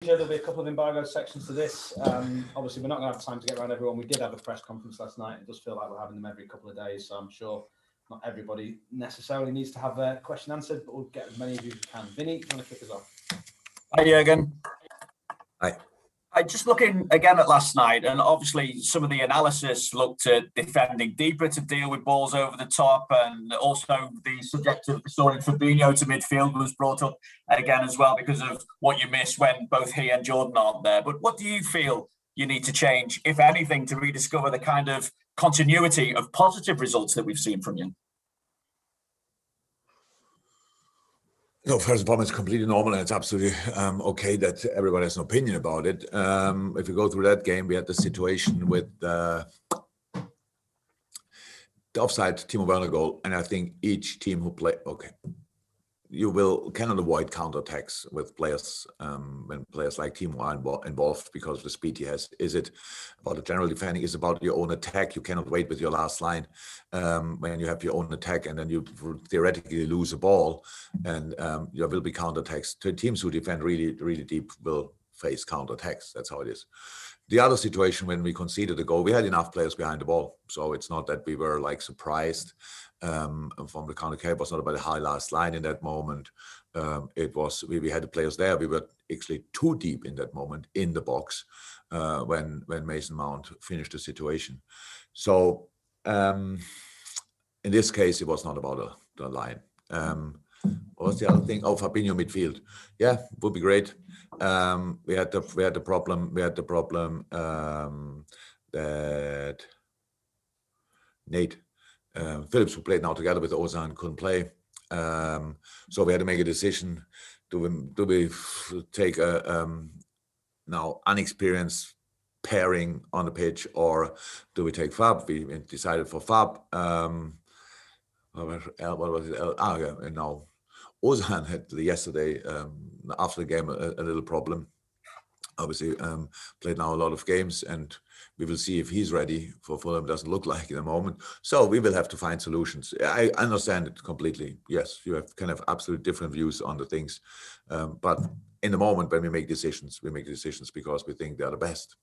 clear there'll be a couple of embargo sections to this. Obviously, we're not going to have time to get around everyone. We did have a press conference last night. It does feel like we're having them every couple of days, so I'm sure not everybody necessarily needs to have their question answered, but we'll get as many of you as we can. Vinny, do you want to kick us off? Hi, Jurgen. Hi. I just looking again at last night, and obviously some of the analysis looked at defending deeper to deal with balls over the top, and also the subject of restoring Fabinho to midfield was brought up again as well because of what you miss when both he and Jordan aren't there. But what do you feel you need to change, if anything, to rediscover the kind of continuity of positive results that we've seen from you? No, first of all, it's completely normal, and it's absolutely okay that everybody has an opinion about it. If you go through that game, we had the situation with the offside Timo Werner goal, and I think each team who play, you cannot avoid counterattacks with players when players like Timo are involved because of the speed he has. Is it about the general defending? Is it about your own attack? You cannot wait with your last line when you have your own attack, and then you theoretically lose a ball, and there will be counterattacks. Teams who defend really, really deep will face counterattacks. That's how it is. The other situation when we conceded a goal, we had enough players behind the ball, so it's not that we were like surprised from the counter attack. It was not about a high last line in that moment. It was we had the players there. We were actually too deep in that moment in the box when Mason Mount finished the situation. So in this case, it was not about the line. What was the other thing? Oh, Fabinho midfield. Yeah, would be great. We had the problem that Nat Phillips, who played now together with Ozan, couldn't play. So we had to make a decision. Do we take a now unexperienced pairing on the pitch, or do we take Fab? We decided for Fab. What was it? And now Ozan had yesterday after the game a little problem. Obviously, played now a lot of games, and we will see if he's ready for Fulham. Doesn't look like in the moment. So we will have to find solutions. I understand it completely. Yes, you can have absolutely different views on the things. But in the moment when we make decisions because we think they're the best.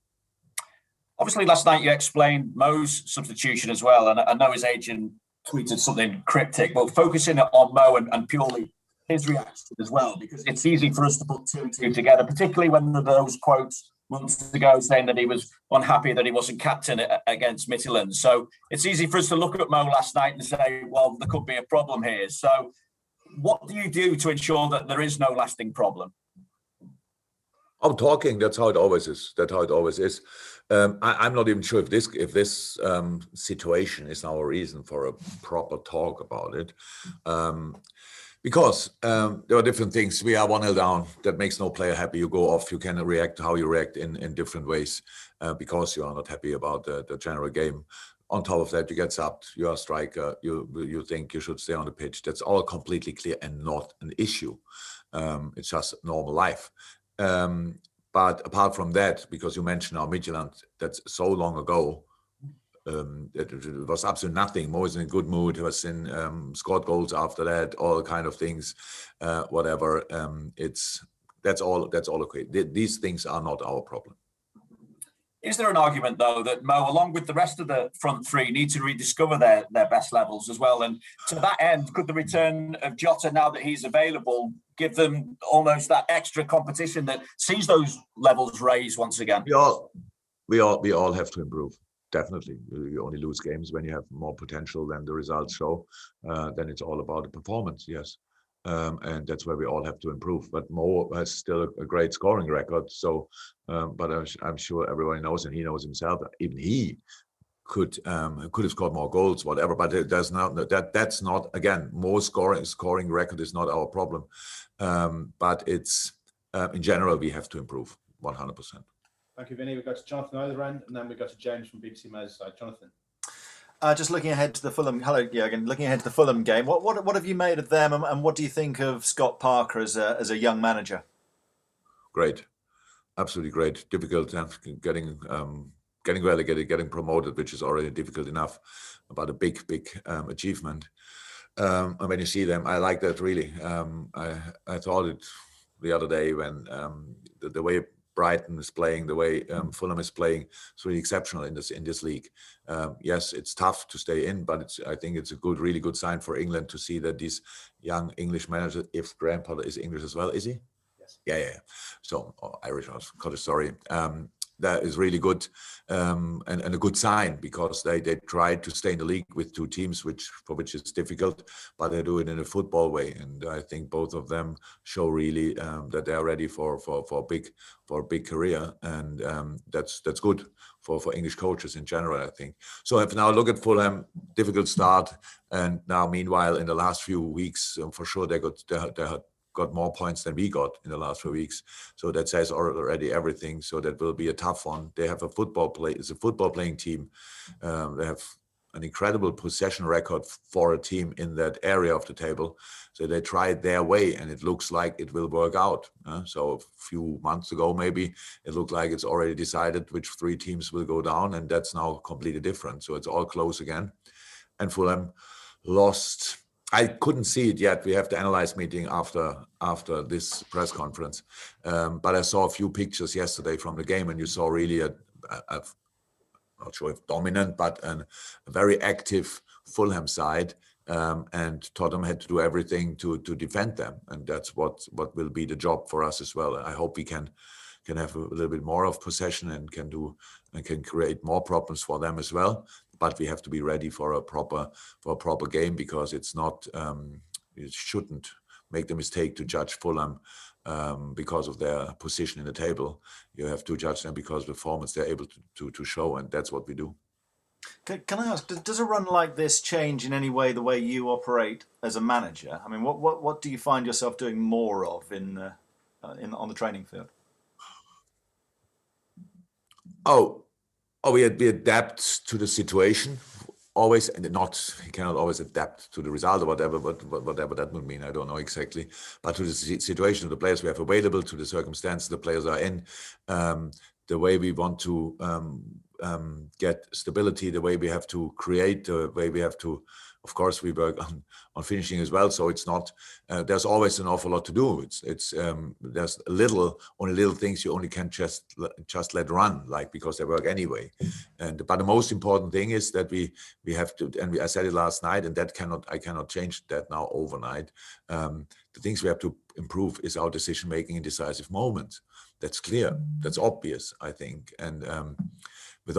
Obviously, last night you explained Mo's substitution as well. And I know his agent tweeted something cryptic, but focusing on Mo and purely his reaction as well, because it's easy for us to put two and two together, particularly when there were those quotes months ago saying that he was unhappy that he wasn't captain against Midtjylland. So it's easy for us to look at Mo last night and say, well, there could be a problem here. So what do you do to ensure that there is no lasting problem? I'm talking. That's how it always is. I'm not even sure if this situation is now a reason for a proper talk about it. Because there are different things. We are 1-0 down. That makes no player happy. You go off. You can react how you react in different ways because you are not happy about the general game. On top of that, you get subbed. You are a striker. You think you should stay on the pitch. That's all completely clear and not an issue. It's just normal life. But apart from that, because you mentioned our Midtjylland, that's so long ago. It was absolutely nothing. Mo was in a good mood. He was scored goals after that, all kind of things, whatever. That's all okay. These things are not our problem. Is there an argument, though, that Mo, along with the rest of the front three, need to rediscover their best levels as well? And to that end, could the return of Jota, now that he's available, give them almost that extra competition that sees those levels raised once again? We all have to improve. Definitely. You only lose games when you have more potential than the results show. Then it's all about the performance, yes. And that's where we all have to improve. But Mo has still a great scoring record. So, but I'm sure everybody knows, and he knows himself, even he could have scored more goals, whatever. But that's not again, Mo's scoring record is not our problem. But it's in general we have to improve 100%. Thank you, Vinny. We go to Jonathan either end, and then we go to James from BBC Merseyside. Jonathan. Just looking ahead to the Fulham. Hello, Jurgen. Looking ahead to the Fulham game, what have you made of them, and what do you think of Scott Parker as a young manager? Great, absolutely great. Difficult getting relegated, getting promoted, which is already difficult enough, but a big achievement. And when you see them, I like that really. I thought the other day when the way Brighton is playing, the way Fulham is playing, it's really exceptional in this league. Yes, it's tough to stay in, but I think it's a really good sign for England to see that these young English managers, if Graham Potter is English as well, is he? Yes. Yeah. So Irish, sorry. That is really good and a good sign, because they tried to stay in the league with two teams, for which it's difficult, but they do it in a football way. And I think both of them show really that they are ready for a big career, and that's good for English coaches in general, I think. So if now look at Fulham, difficult start, and now meanwhile in the last few weeks, for sure they got more points than we got in the last few weeks. So that says already everything. So that will be a tough one. They have it's a football playing team. They have an incredible possession record for a team in that area of the table. So they tried their way, and it looks like it will work out. So a few months ago, maybe it looked like it's already decided which three teams will go down, and that's now completely different. So it's all close again. And Fulham lost. I couldn't see it yet. We have the analyze meeting after this press conference. But I saw a few pictures yesterday from the game, and you saw really I'm not sure if dominant, but a very active Fulham side. And Tottenham had to do everything to defend them. And that's what will be the job for us as well. I hope we can have a little bit more of possession and can create more problems for them as well. But we have to be ready for a proper game, because it's not. You shouldn't make the mistake to judge Fulham because of their position in the table. You have to judge them because of the performance they're able to show, and that's what we do. Can I ask, does a run like this change in any way the way you operate as a manager? I mean, what do you find yourself doing more of on the training field? We adapt to the situation always, and you cannot always adapt to the result or whatever that would mean. I don't know exactly, but to the situation of the players we have available, to the circumstances the players are in, the way we want to get stability, the way we have to create, the way we have to. Of course, we work on finishing as well. So it's not. There's always an awful lot to do. There's only little things you only can just let run, like, because they work anyway. But the most important thing is that we have to. And I said it last night, and I cannot change that now overnight. The things we have to improve is our decision making in decisive moments. That's clear. That's obvious, I think. And with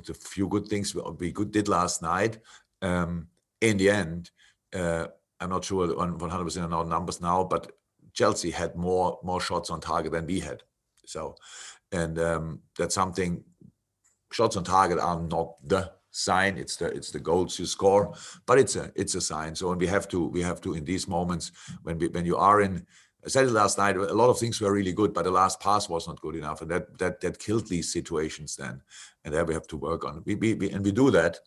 the few good things we did last night, in the end, I'm not sure on 100% on our numbers now, but Chelsea had more shots on target than we had. So, and that's something. Shots on target are not the sign. It's the goals you score, but it's a sign. So, and we have to in these moments when you are in. I said it last night, a lot of things were really good, but the last pass was not good enough. And that killed these situations then. And there we have to work on. We do that.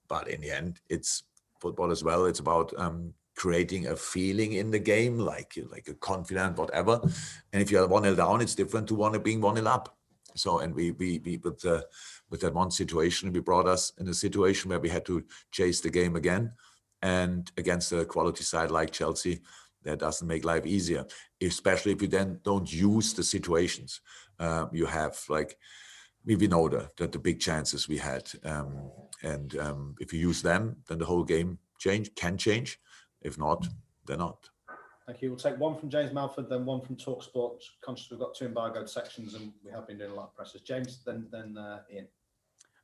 But in the end, it's football as well. It's about creating a feeling in the game, like a confident, whatever. And if you're 1-0 down, it's different to being 1-0 up. So, and we with that one situation, we brought us in a situation where we had to chase the game again. And against a quality side like Chelsea, that doesn't make life easier, especially if you then don't use the situations you have. Like we know that the big chances we had, and if you use them, then the whole game can change. If not, they're not. Thank you. We'll take one from James Malford, then one from TalkSport. Conscious we've got two embargoed sections, and we have been doing a lot of presses. James, then Ian.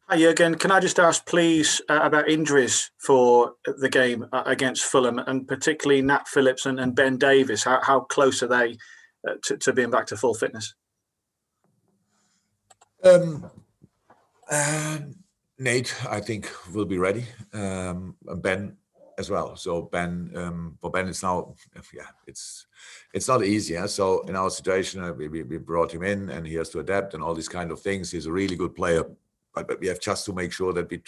Hi, Jurgen. Can I just ask, please, about injuries for the game against Fulham, and particularly Nat Phillips and Ben Davies? How close are they to being back to full fitness? Nate, I think, will be ready. Ben as well. So for Ben, it's now, it's not easy. So in our situation, we brought him in, and he has to adapt and all these kind of things. He's a really good player. But we have just to make sure that we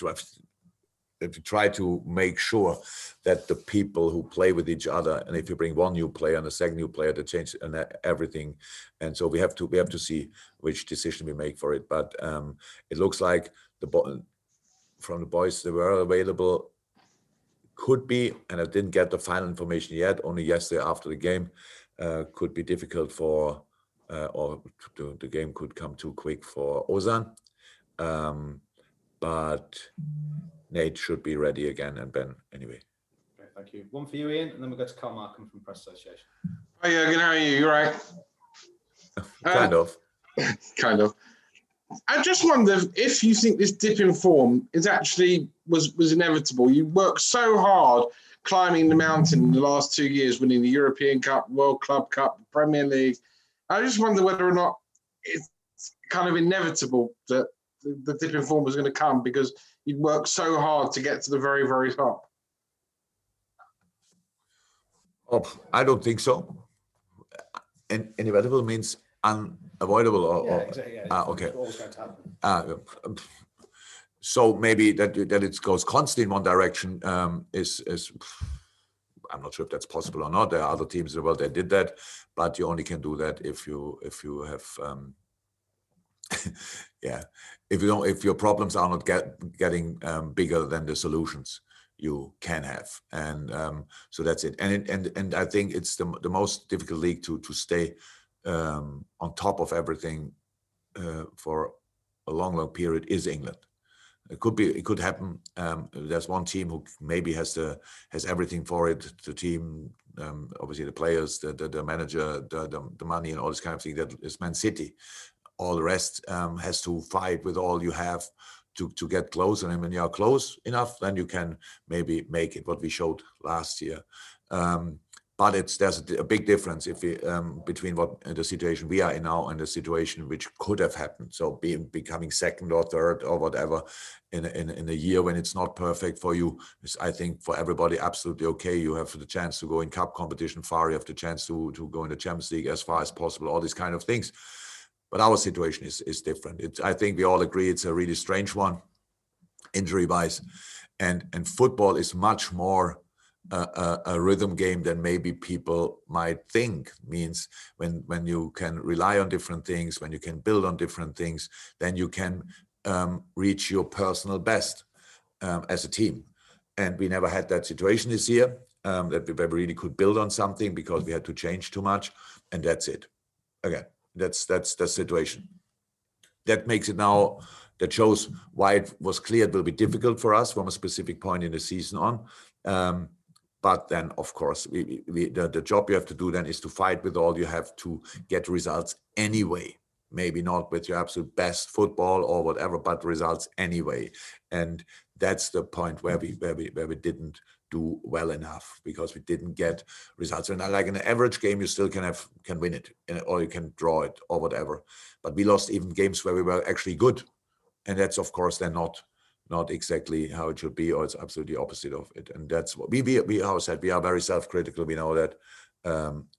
try to make sure that the people who play with each other, and if you bring one new player and a second new player, to change everything. And so we have to see which decision we make for it. But it looks like from the boys that were available, could be, and I didn't get the final information yet, only yesterday after the game, could be difficult for, the game could come too quick for Ozan. But Nate should be ready again, and Ben anyway. Okay, thank you. One for you, Ian, and then we'll go to Carl Markham from Press Association. Hi, Jurgen, how are you? You all right? Kind of. Kind of. I just wonder if you think this dip in form is actually was inevitable. You worked so hard climbing the mountain in the last 2 years, winning the European Cup, World Club Cup, Premier League. I just wonder whether or not it's kind of inevitable that the dip in form was going to come because you'd worked so hard to get to the very, very top. Oh, I don't think so. And inevitable means unavoidable, or exactly. Yeah, okay. It's always going to happen. So maybe that it goes constantly in one direction is I'm not sure if that's possible or not. There are other teams in the world that did that, but you only can do that if you have if your problems are not getting bigger than the solutions you can have, and so that's it. And I think it's the most difficult league to stay on top of everything for a long period is England. It could happen. There's one team who maybe has everything for it. The team, obviously the players, the manager, the money, and all this kind of thing. That is Man City. All the rest has to fight with all you have to get close. And when you are close enough, then you can maybe make it. What we showed last year. But there's a big difference between what the situation we are in now and the situation which could have happened. So becoming second or third or whatever in a year when it's not perfect for you is, I think, for everybody absolutely okay. You have the chance to go in cup competition far. You have the chance to go in the Champions League as far as possible. All these kind of things. But our situation is different. I think we all agree it's a really strange one, injury-wise, and football is much more a rhythm game than maybe people might think. Means when you can rely on different things, when you can build on different things, then you can reach your personal best as a team. And we never had that situation this year, that we really could build on something because we had to change too much, and that's it. Again, that's the situation. That makes it now. That shows why it was clear it will be difficult for us from a specific point in the season on. But then, of course, the job you have to do then is to fight with all you have to get results anyway. Maybe not with your absolute best football or whatever, but results anyway. And that's the point where we didn't do well enough because we didn't get results. And like in an average game, you still can win it, or you can draw it or whatever. But we lost even games where we were actually good, and that's of course then not exactly how it should be, or it's absolutely opposite of it. And that's what we how I said, we are very self-critical. We know that,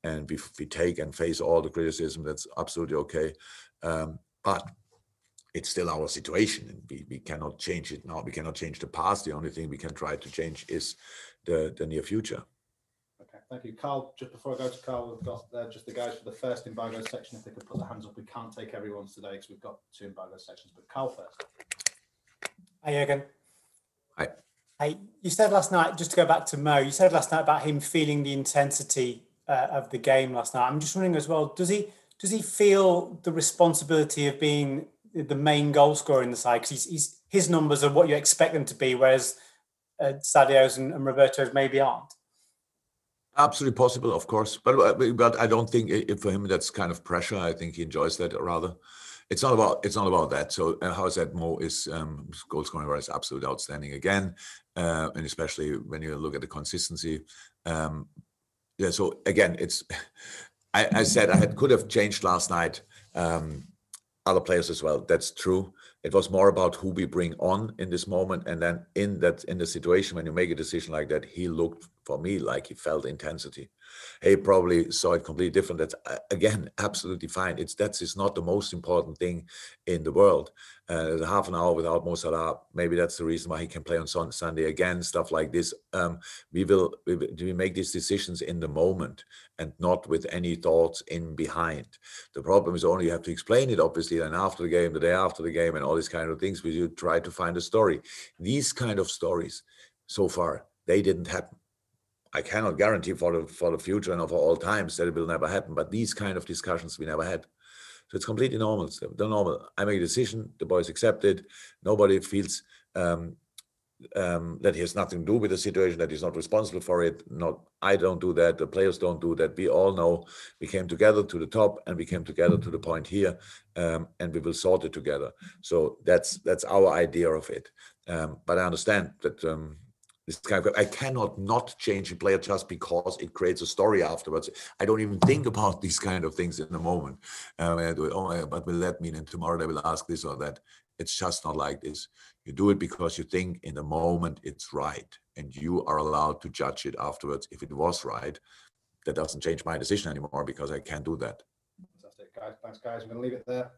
and we take and face all the criticism. That's absolutely okay. But it's still our situation, and we cannot change it now. We cannot change the past. The only thing we can try to change is the near future. Okay, thank you, Carl. Just before I go to Carl, we've got just the guys for the first embargo section. If they could put their hands up, we can't take everyone's today because we've got 2 embargo sections. But Carl first. Hi, Jurgen. Hi. Hey, you said last night, just to go back to Mo, you said last night about him feeling the intensity of the game last night. I'm just wondering as well, does he feel the responsibility of being the main goal scorer in the side? Because his numbers are what you expect them to be, whereas Sadio's and Roberto's maybe aren't. Absolutely possible, of course, but I don't think for him that's kind of pressure. I think he enjoys that rather. It's not about that. So how is that? Mo is goal scoring is absolutely outstanding again, and especially when you look at the consistency. So again, it's. I said I could have changed last night. Other players as well. That's true. It was more about who we bring on in this moment, and then in the situation when you make a decision like that, he looked for me like he felt intensity. He probably saw it completely different. That's again absolutely fine. That's not the most important thing in the world. Half an hour without Mo Salah, maybe that's the reason why he can play on Sunday again. Stuff like this. We make these decisions in the moment and not with any thoughts in behind. The problem is only you have to explain it obviously then after the game, the day after the game, and all these kind of things. We try to find a story. These kind of stories so far they didn't happen. I cannot guarantee for the future and for all times that it will never happen. But these kind of discussions we never had. So it's completely normal. They're normal. I make a decision. The boys accept it. Nobody feels that he has nothing to do with the situation, that he's not responsible for it. Not I don't do that. The players don't do that. We all know we came together to the top and we came together to the point here, and we will sort it together. So that's our idea of it. But I understand that this kind of, I cannot not change a player just because it creates a story afterwards. I don't even think about these kind of things in the moment. I do, but will that mean? And tomorrow they will ask this or that. It's just not like this. You do it because you think in the moment it's right, and you are allowed to judge it afterwards if it was right. That doesn't change my decision anymore because I can't do that. Fantastic, guys. Thanks, guys. We're going to leave it there.